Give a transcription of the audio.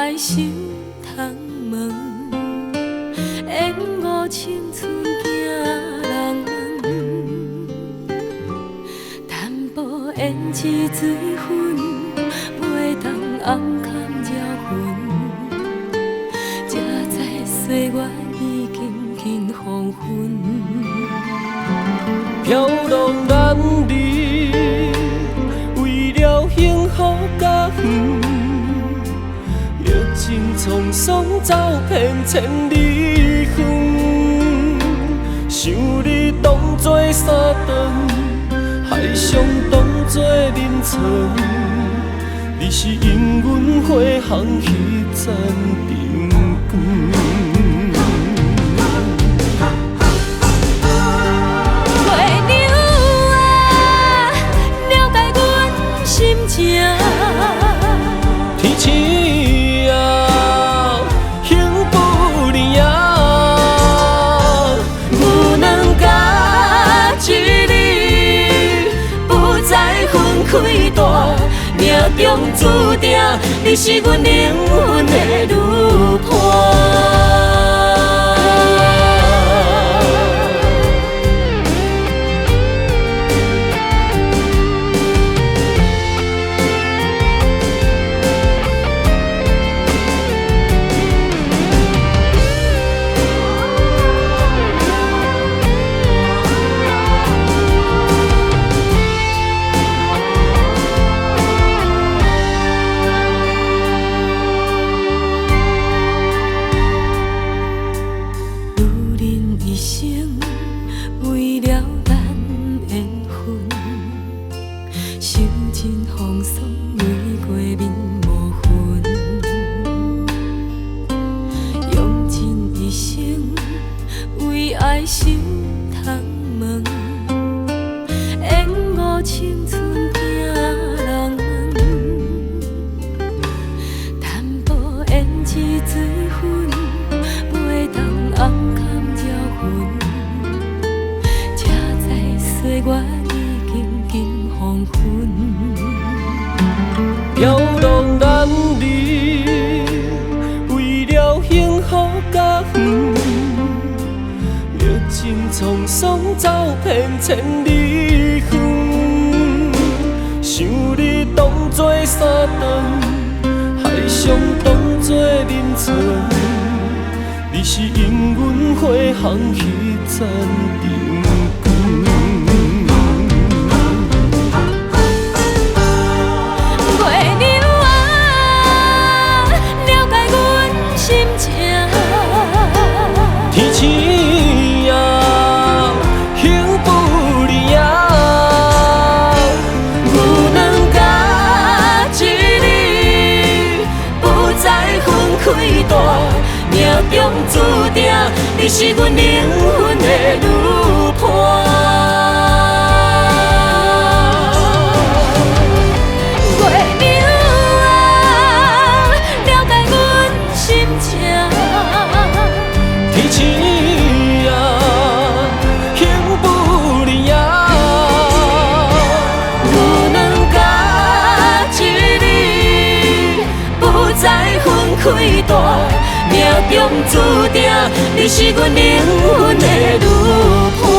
爱守窗门，烟雾青春行人门，淡薄胭脂水粉，袂当暗藏招魂，才知岁月已经近黄昏。飘浪男儿，为了幸福甲远，热情沧桑走遍千里远。想你当作三顿，海上当作眠床，你是因阮花香彼盏灯光。天星啊，幸福离啊，有两甲一日，不再分开大，命中注定，你是阮灵魂的女伴。爱守窗门，烟雾青春行人门，淡薄胭脂水粉，袂当暗藏招魂，才知岁月已经近黄昏。飘浪男儿，为了幸福甲远，热情沧桑走遍千里远。想你当作三顿，海上当作眠床，你是因阮花香彼盏灯光。天星啊，幸福离啊，有两甲一日，不再分开大，命中注定，你是阮灵魂的女伴。开大，命中注定，你是阮灵魂的女伴。